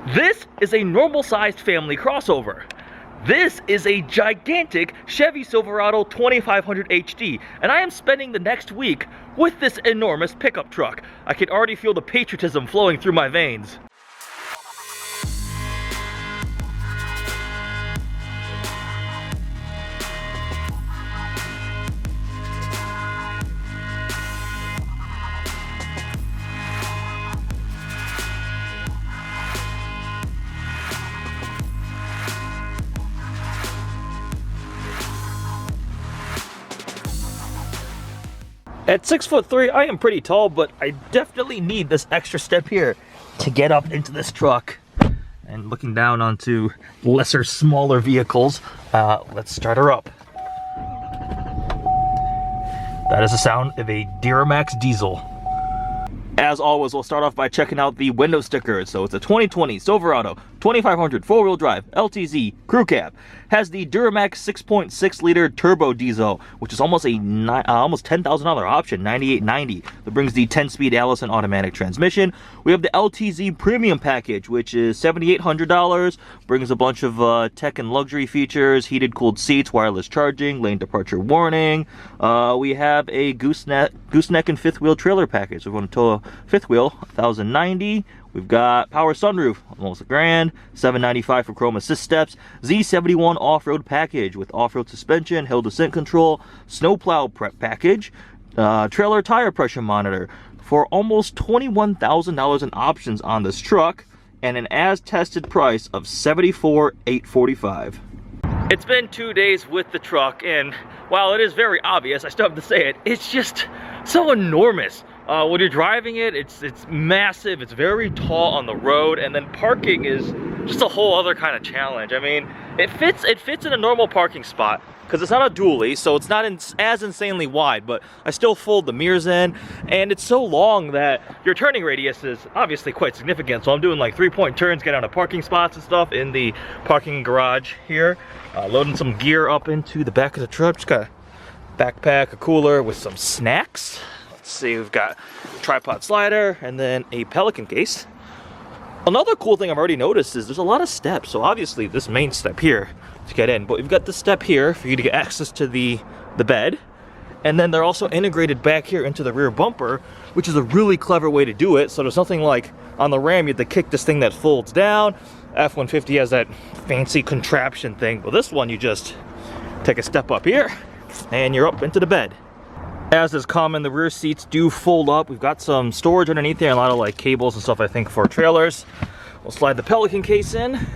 This is a normal-sized family crossover. This is a gigantic Chevy Silverado 2500 HD, and I am spending the next week with this enormous pickup truck. I can already feel the patriotism flowing through my veins. At 6'3", I am pretty tall, but I definitely need this extra step here to get up into this truck. And looking down onto lesser, smaller vehicles, let's start her up. That is the sound of a Duramax diesel. As always, we'll start off by checking out the window stickers. So it's a 2020 Silverado 2500 four-wheel drive LTZ crew cab. Has the Duramax 6.6 liter turbo diesel, which is almost a almost $10,000 option, $98.90. That brings the 10-speed Allison automatic transmission. We have the LTZ premium package, which is $7,800. Brings a bunch of tech and luxury features: heated, cooled seats, wireless charging, lane departure warning. We have a gooseneck and fifth wheel trailer package. So we're going to tow a fifth wheel, $1,090. We've got power sunroof, almost $1,000, $795 for chrome assist steps, Z71 off-road package with off-road suspension, hill descent control, snowplow prep package, trailer tire pressure monitor for almost $21,000 in options on this truck, and an as-tested price of $74,845. It's been 2 days with the truck, and while it is very obvious, I still have to say it, it's just so enormous. When you're driving it, it's massive, it's very tall on the road, and then parking is just a whole other kind of challenge. I mean, it fits in a normal parking spot, because it's not a dually, so it's not as insanely wide, but I still fold the mirrors in, and it's so long that your turning radius is obviously quite significant. So I'm doing like 3-point turns, get out of parking spots and stuff in the parking garage here. Loading some gear up into the back of the truck. Just got a backpack, a cooler with some snacks. Let's see, we've got a tripod slider and then a Pelican case. Another cool thing I've already noticed is there's a lot of steps. So obviously this main step here to get in, but we've got the step here for you to get access to the bed. And then they're also integrated back here into the rear bumper, which is a really clever way to do it. So there's nothing like on the Ram, you have to kick this thing that folds down. F-150 has that fancy contraption thing, but this one you just take a step up here and you're up into the bed. As is common, the rear seats do fold up. We've got some storage underneath there, a lot of like cables and stuff, I think, for trailers. We'll slide the Pelican case in.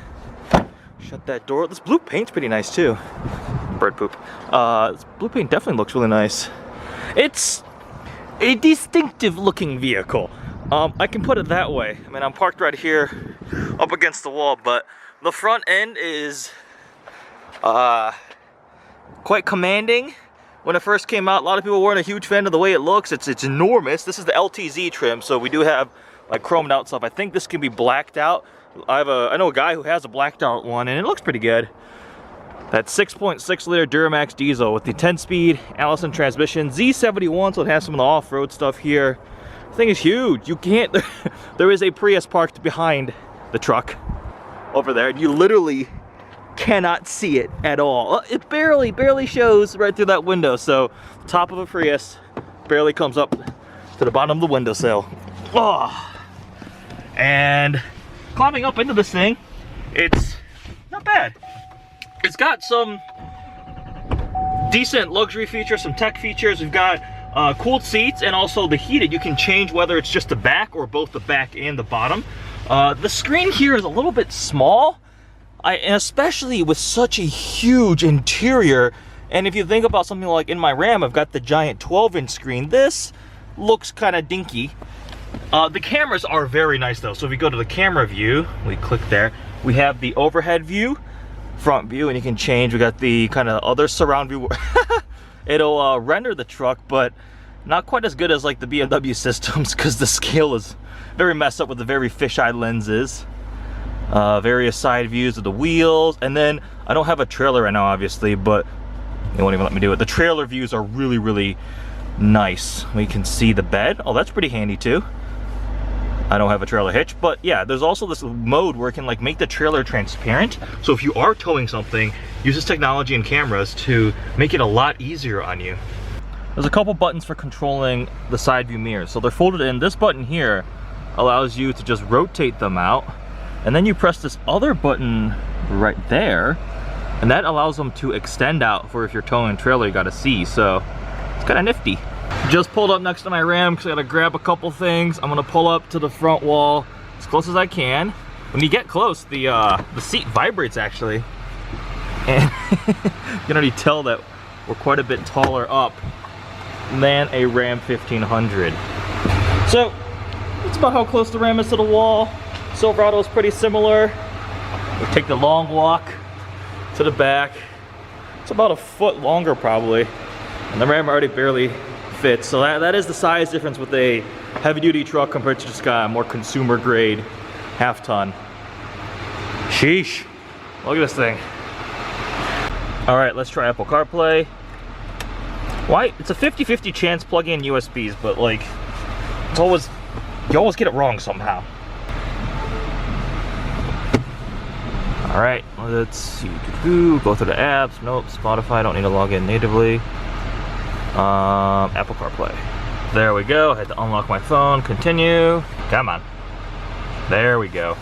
Shut that door. This blue paint's pretty nice too. Bird poop. This blue paint definitely looks really nice. It's a distinctive looking vehicle. I can put it that way. I mean, I'm parked right here up against the wall, but the front end is quite commanding. When it first came out, a lot of people weren't a huge fan of the way it looks. It's enormous. This is the LTZ trim, so we do have like chromed out stuff. I think this can be blacked out. I know a guy who has a blacked out one, and it looks pretty good. That 6.6 liter Duramax diesel with the 10-speed Allison transmission, Z71, so it has some of the off-road stuff here. The thing is huge. You can't, there is a Prius parked behind the truck over there, and you literally cannot see it at all. It barely shows right through that window. So top of a Prius barely comes up to the bottom of the windowsill. Oh. And climbing up into this thing, it's not bad. It's got some decent luxury features, some tech features. We've got cooled seats, and also the heated. You can change whether it's just the back or both the back and the bottom. The screen here is a little bit small. And especially with such a huge interior, and if you think about something like in my Ram, I've got the giant 12-inch screen. This looks kind of dinky. The cameras are very nice though. So if we go to the camera view, we click there, we have the overhead view, front view, and you can change. We got the kind of other surround view. It'll render the truck, but not quite as good as like the BMW systems, because the scale is very messed up with the very fisheye lenses. Various side views of the wheels, and then I don't have a trailer right now obviously, but they won't even let me do it. The trailer views are really nice. We can see the bed. Oh, that's pretty handy too. I don't have a trailer hitch, but yeah, there's also this mode where it can like make the trailer transparent. So if you are towing something, use this technology and cameras to make it a lot easier on you. There's a couple buttons for controlling the side view mirrors. So they're folded in. This button here allows you to just rotate them out. And then you press this other button right there, and that allows them to extend out for if you're towing a trailer you gotta see. So it's kind of nifty. Just pulled up next to my Ram because I gotta grab a couple things. I'm gonna pull up to the front wall as close as I can. When you get close, the seat vibrates actually. And you can already tell that we're quite a bit taller up than a Ram 1500. So that's about how close the Ram is to the wall. Silverado is pretty similar. We'll take the long walk to the back. It's about a foot longer probably. And the Ram already barely fits. So that is the size difference with a heavy duty truck compared to just a more consumer grade half ton. Sheesh. Look at this thing. All right, let's try Apple CarPlay. Why? It's a 50-50 chance plugging in USBs, but like, it's always, you always get it wrong somehow. All right, let's see. Go through the apps. Nope, Spotify, don't need to log in natively. Apple CarPlay. There we go. I had to unlock my phone. Continue. Come on. There we go.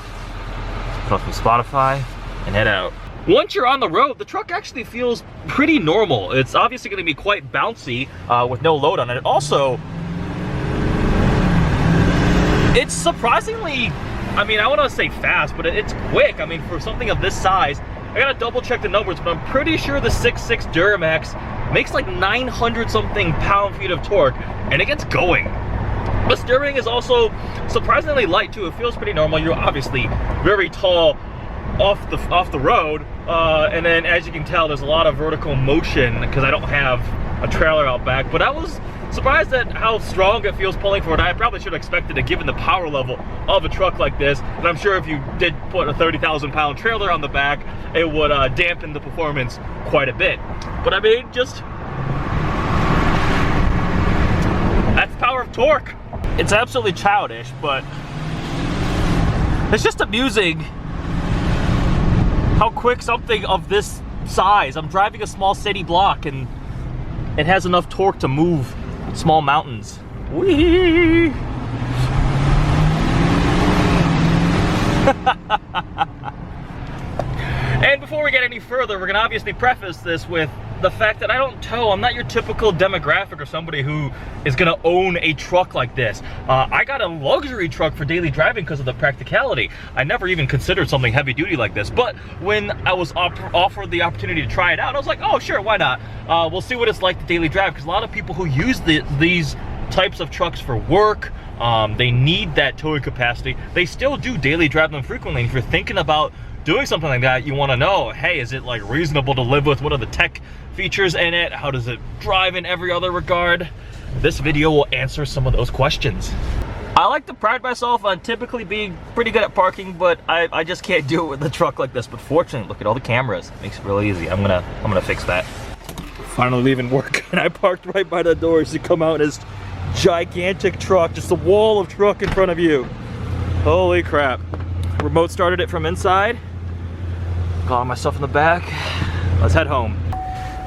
Put from Spotify and head out. Once you're on the road, the truck actually feels pretty normal. It's obviously going to be quite bouncy with no load on it. Also, it's surprisingly, I mean, I want to say fast, but it's quick. I mean, for something of this size, I gotta double check the numbers, but I'm pretty sure the 6.6 Duramax makes like 900 something pound-feet of torque, and it gets going. The steering is also surprisingly light too. It feels pretty normal. You're obviously very tall off the road, and then as you can tell, there's a lot of vertical motion because I don't have a trailer out back. But I was surprised at how strong it feels pulling forward. I probably should have expected it given the power level of a truck like this, and I'm sure if you did put a 30,000 pound trailer on the back, it would dampen the performance quite a bit. But I mean, just, that's the power of torque. It's absolutely childish, but it's just amusing how quick something of this size, I'm driving a small city block and it has enough torque to move small mountains. Whee! And before we get any further, we're gonna obviously preface this with the fact that I don't tow. I'm not your typical demographic or somebody who is gonna own a truck like this. I got a luxury truck for daily driving because of the practicality. I never even considered something heavy duty like this, but when I was offered the opportunity to try it out, I was like, oh sure, why not? We'll see what it's like to daily drive, because a lot of people who use these types of trucks for work, they need that towing capacity. They still do daily drive them frequently. And if you're thinking about doing something like that, you want to know, hey, is it like reasonable to live with? What are the tech features in it? How does it drive in every other regard? This video will answer some of those questions. I like to pride myself on typically being pretty good at parking, but I just can't do it with a truck like this. But fortunately, look at all the cameras. It makes it really easy. I'm gonna fix that. Finally leaving work, and I parked right by the doors to come out in this gigantic truck, just a wall of truck in front of you. Holy crap. Remote started it from inside. Got all my stuff in the back. Let's head home.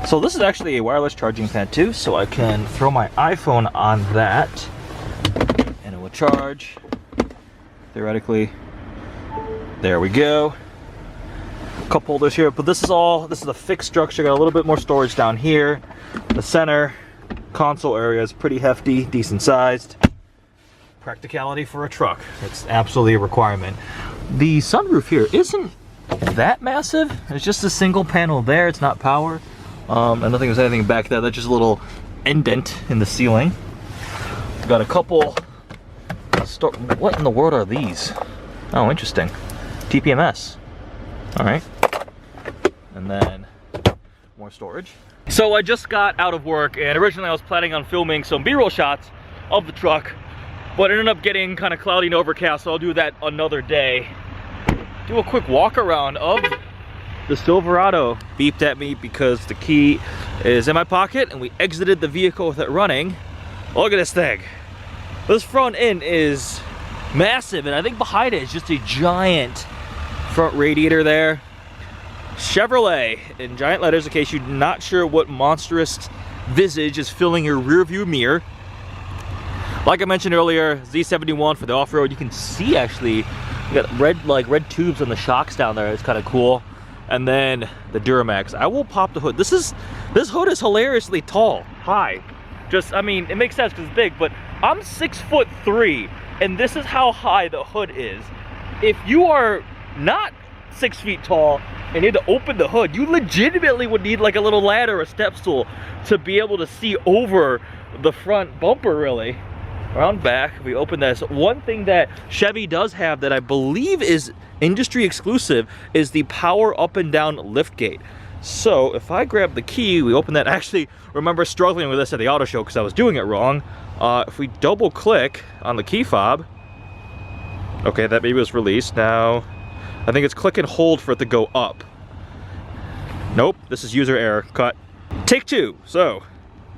So this is actually a wireless charging pad too, so I can throw my iPhone on that and it will charge. Theoretically, there we go. Cup holders here, but this is a fixed structure. Got a little bit more storage down here. The center console area is pretty hefty, decent sized. Practicality for a truck. It's absolutely a requirement. The sunroof here isn't that massive. It's just a single panel there. It's not power. I don't think there's anything back there. That's just a little indent in the ceiling. We've got a couple. What in the world are these? Oh, interesting. TPMS. All right. And then more storage. So I just got out of work, and originally I was planning on filming some B-roll shots of the truck, but it ended up getting kind of cloudy and overcast, so I'll do that another day. Do a quick walk around of the Silverado. Beeped at me because the key is in my pocket and we exited the vehicle with it running. Look at this thing. This front end is massive, and I think behind it is just a giant front radiator there. Chevrolet in giant letters, in case you're not sure what monstrous visage is filling your rear view mirror. Like I mentioned earlier, Z71 for the off-road. You can see actually, you got red tubes on the shocks down there. It's kind of cool. And then the Duramax. I will pop the hood. This hood is hilariously tall, high. Just, I mean, it makes sense because it's big, but I'm 6'3", and this is how high the hood is. If you are not 6 feet tall and you need to open the hood, you legitimately would need like a little ladder or a step stool to be able to see over the front bumper, really. Around back, we open this. One thing that Chevy does have that I believe is industry exclusive is the power up and down lift gate. So if I grab the key, we open that. I actually remember struggling with this at the auto show because I was doing it wrong. If we double click on the key fob, okay, that baby was released. Now I think it's click and hold for it to go up. Nope, this is user error. Cut. Take two. So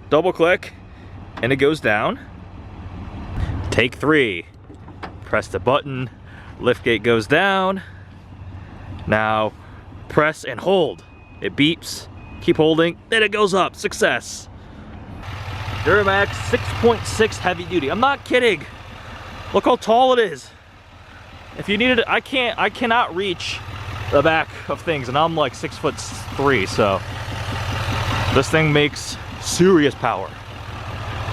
double click and it goes down. Take three. Press the button. Liftgate goes down. Now press and hold. It beeps. Keep holding. Then it goes up. Success. Duramax 6.6 heavy duty. I'm not kidding. Look how tall it is. If you needed it, I cannot reach the back of things, and I'm like 6'3", so this thing makes serious power.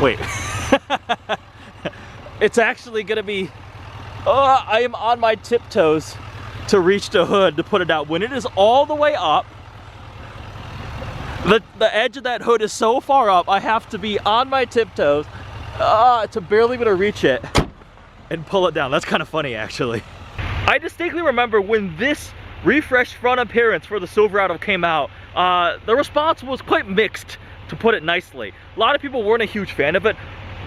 Wait. It's actually gonna be, I am on my tiptoes to reach the hood to put it out. When it is all the way up, the edge of that hood is so far up, I have to be on my tiptoes to barely be able to reach it and pull it down. That's kind of funny, actually. I distinctly remember when this refreshed front appearance for the Silverado came out, the response was quite mixed, to put it nicely. A lot of people weren't a huge fan of it.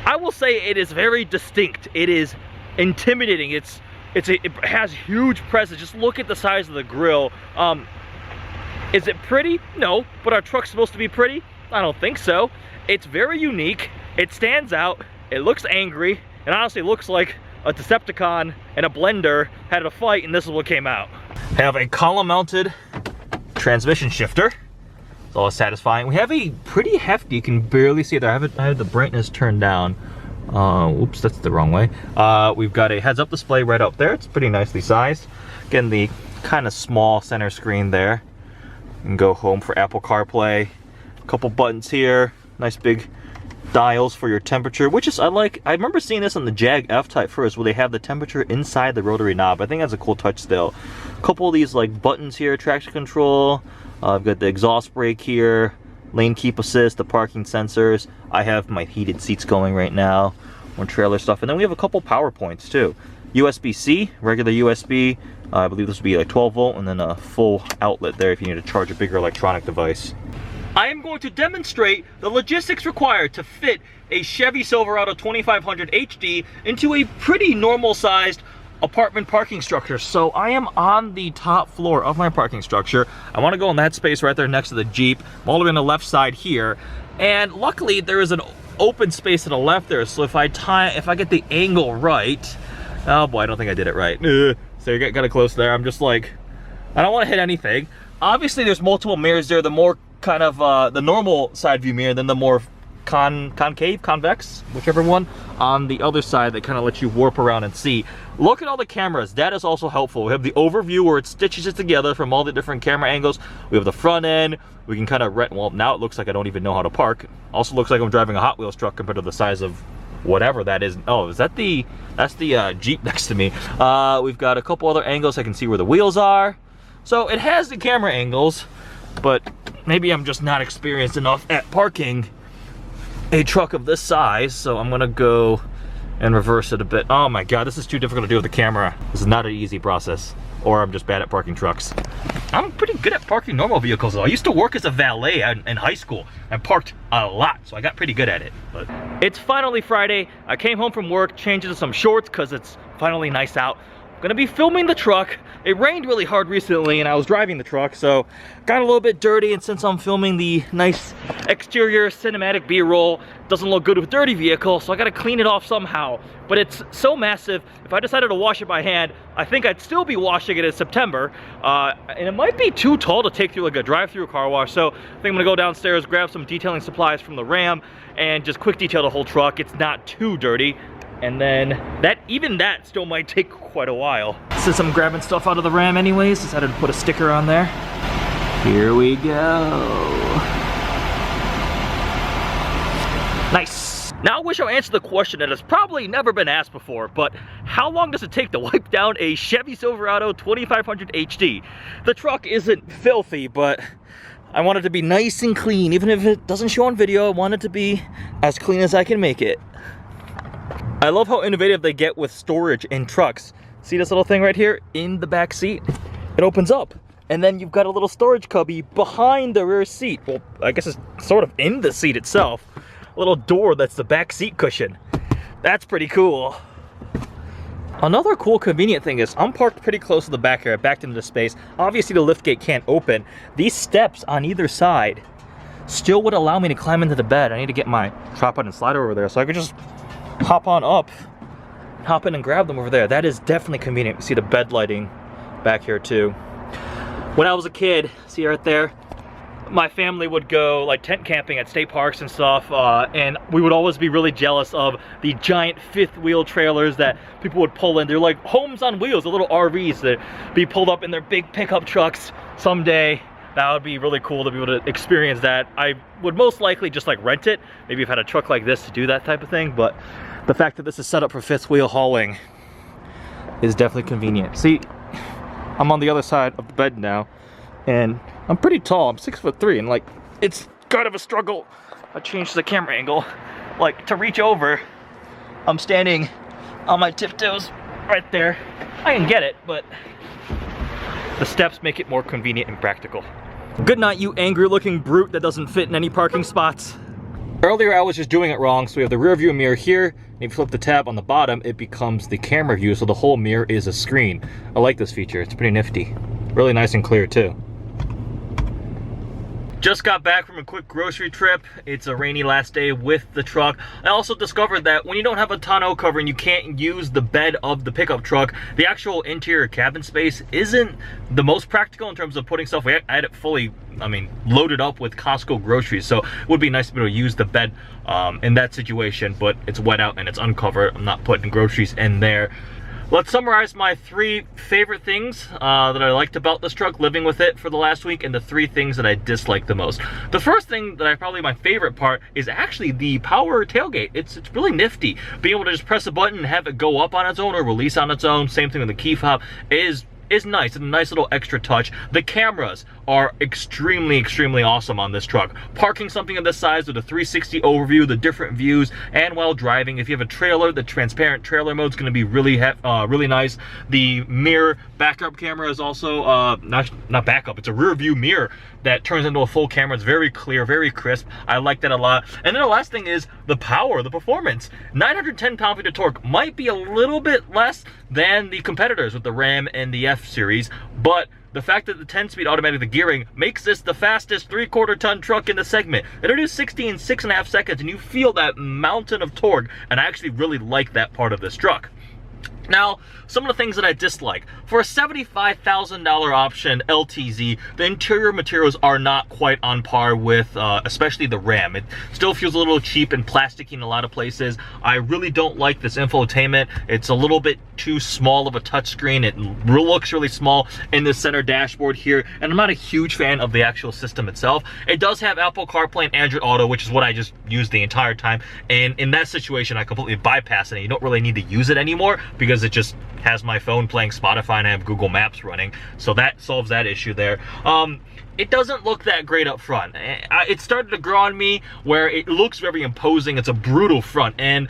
I will say it is very distinct. It is intimidating. It has huge presence. Just look at the size of the grille. Is it pretty? No, but our truck's supposed to be pretty? I don't think so. It's very unique. It stands out. It looks angry. It honestly looks like a Decepticon and a blender had a fight, and this is what came out. Have a column-mounted transmission shifter. It's all satisfying. We have a pretty hefty, you can barely see it there. I have the brightness turned down. Oops, that's the wrong way. We've got a heads-up display right up there. It's pretty nicely sized. Again, the kind of small center screen there. You can go home for Apple CarPlay. A couple buttons here. Nice big dials for your temperature, which is, I remember seeing this on the Jag F-Type first, where they have the temperature inside the rotary knob. I think that's a cool touch still. A couple of these like buttons here, traction control. I've got the exhaust brake here, lane keep assist, the parking sensors. I have my heated seats going right now, more trailer stuff. And then we have a couple power points too. USB-C, regular USB. I believe this would be like 12 volt, and then a full outlet there if you need to charge a bigger electronic device. I am going to demonstrate the logistics required to fit a Chevy Silverado 2500 HD into a pretty normal sized apartment parking structure. So I am on the top floor of my parking structure. I want to go in that space right there next to the Jeep. I'm all the way on the left side here. And luckily there is an open space to the left there. So if I get the angle right, oh boy, I don't think I did it right. So you get kind of close there. I'm just like, I don't want to hit anything. Obviously there's multiple mirrors there. The more kind of the normal side view mirror, then the more concave, convex, whichever one, on the other side that kind of lets you warp around and see. Look at all the cameras. That is also helpful. We have the overview where it stitches it together from all the different camera angles. We have the front end. We can kind of well, now it looks like I don't even know how to park. Also looks like I'm driving a Hot Wheels truck compared to the size of whatever that is. Oh, is that that's the Jeep next to me. We've got a couple other angles. I can see where the wheels are. So it has the camera angles, but maybe I'm just not experienced enough at parking a truck of this size. So I'm gonna go and reverse it a bit. Oh my God, this is too difficult to do with the camera. This is not an easy process, or I'm just bad at parking trucks. I'm pretty good at parking normal vehicles though. I used to work as a valet in high school and parked a lot, so I got pretty good at it. But it's finally Friday. I came home from work, changed into some shorts because it's finally nice out. gonna be filming the truck. It rained really hard recently and I was driving the truck, so got a little bit dirty, and since I'm filming the nice exterior cinematic B-roll, doesn't look good with dirty vehicle, so I gotta clean it off somehow. But it's so massive, if I decided to wash it by hand, I think I'd still be washing it in September, and it might be too tall to take through like a drive-through car wash, so I think I'm gonna go downstairs, grab some detailing supplies from the Ram, and just quick detail the whole truck. It's not too dirty. And then even that still might take quite a while. Since I'm grabbing stuff out of the Ram anyways, decided to put a sticker on there. Here we go. Nice. Now I wish I answered the question that has probably never been asked before, but how long does it take to wipe down a Chevy Silverado 2500 HD? The truck isn't filthy, but I want it to be nice and clean. Even if it doesn't show on video, I want it to be as clean as I can make it. I love how innovative they get with storage in trucks. See this little thing right here in the back seat? It opens up, and then you've got a little storage cubby behind the rear seat. Well, I guess it's sort of in the seat itself. A little door that's the back seat cushion. That's pretty cool. Another cool convenient thing is I'm parked pretty close to the back here. I backed into the space. Obviously the liftgate can't open. These steps on either side still would allow me to climb into the bed. I need to get my tripod and slider over there so I could just hop on up, hop in and grab them over there. That is definitely convenient. You see the bed lighting back here too. When I was a kid, see right there, my family would go like tent camping at state parks and stuff, and we would always be really jealous of the giant fifth wheel trailers that people would pull in. They're like homes on wheels, the little RVs that be pulled up in their big pickup trucks. Someday that would be really cool to be able to experience that. I would most likely just like rent it. Maybe I've had a truck like this to do that type of thing, but the fact that this is set up for fifth wheel hauling is definitely convenient. See, I'm on the other side of the bed now, and I'm pretty tall. I'm 6'3", and like, it's kind of a struggle. I changed the camera angle. Like, to reach over, I'm standing on my tiptoes right there. I can get it, but the steps make it more convenient and practical. Good night, you angry looking brute that doesn't fit in any parking spots. Earlier I was just doing it wrong, so we have the rear view mirror here, and if you flip the tab on the bottom, it becomes the camera view, so the whole mirror is a screen. I like this feature, it's pretty nifty. Really nice and clear too. Just got back from a quick grocery trip. It's a rainy last day with the truck. I also discovered that when you don't have a tonneau cover and you can't use the bed of the pickup truck, the actual interior cabin space isn't the most practical in terms of putting stuff. I had it fully, loaded up with Costco groceries, so it would be nice to be able to use the bed in that situation, but it's wet out and it's uncovered. I'm not putting groceries in there. Let's summarize my 3 favorite things that I liked about this truck, living with it for the last week, and the 3 things that I disliked the most. The first thing that probably my favorite part is actually the power tailgate. It's really nifty. Being able to just press a button and have it go up on its own or release on its own, same thing with the key fob, is nice. It's a nice little extra touch. The cameras are extremely awesome on this truck. Parking something of this size with a 360 overview, the different views, and while driving, if you have a trailer, the transparent trailer mode is going to be really nice. The mirror backup camera is also not backup, it's a rear view mirror that turns into a full camera. It's very clear, very crisp. I like that a lot. And then the last thing is the power, the performance. 910 pound-feet of torque might be a little bit less than the competitors with the Ram and the F series, but the fact that the 10-speed automatic gearing makes this the fastest 3/4 ton truck in the segment. It'll do 60 in 6.5 seconds, and you feel that mountain of torque, and I actually really like that part of this truck. Now, some of the things that I dislike. For a $75,000 option LTZ, the interior materials are not quite on par with, especially the Ram. It still feels a little cheap and plasticky in a lot of places. I really don't like this infotainment. It's a little bit too small of a touchscreen. It looks really small in the center dashboard here, and I'm not a huge fan of the actual system itself. It does have Apple CarPlay and Android Auto, which is what I just used the entire time, and in that situation, I completely bypass it. You don't really need to use it anymore because it just has my phone playing Spotify and I have Google Maps running, so that solves that issue there. It doesn't look that great up front. It started to grow on me where it looks very imposing. It's a brutal front end,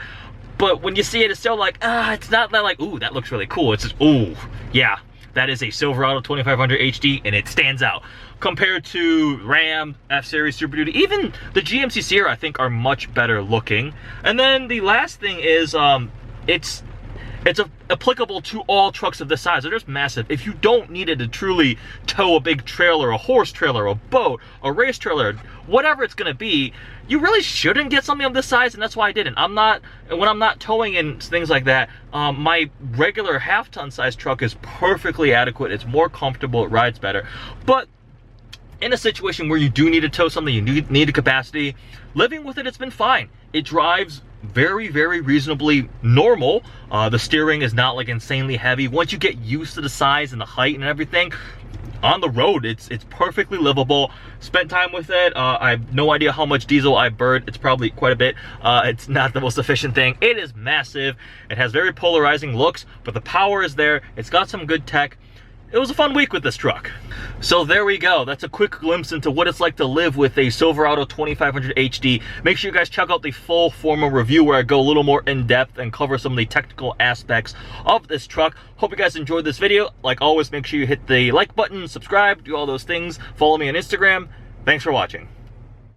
but when you see it, it's still like, it's not that like, ooh, that looks really cool. It's just, ooh, yeah, that is a Silverado 2500 HD, and it stands out. Compared to Ram, F-Series, Super Duty, even the GMC Sierra, I think, are much better looking. And then the last thing is, it's applicable to all trucks of this size. They're just massive. If you don't need it to truly tow a big trailer, a horse trailer, a boat, a race trailer, whatever it's gonna be, you really shouldn't get something of this size, and that's why I didn't. When I'm not towing and things like that, my regular half-ton size truck is perfectly adequate. It's more comfortable, it rides better. But in a situation where you do need to tow something, you need a capacity, living with it, it's been fine. It drives very, very reasonably normal. The steering is not like insanely heavy. Once you get used to the size and the height and everything, on the road, it's perfectly livable. Spent time with it. I have no idea how much diesel I burned. It's probably quite a bit. It's not the most efficient thing. It is massive. It has very polarizing looks, but the power is there. It's got some good tech. It was a fun week with this truck. So there we go. That's a quick glimpse into what it's like to live with a Silverado 2500 HD. Make sure you guys check out the full formal review where I go a little more in depth and cover some of the technical aspects of this truck. Hope you guys enjoyed this video. Like always, make sure you hit the like button, subscribe, do all those things. Follow me on Instagram. Thanks for watching.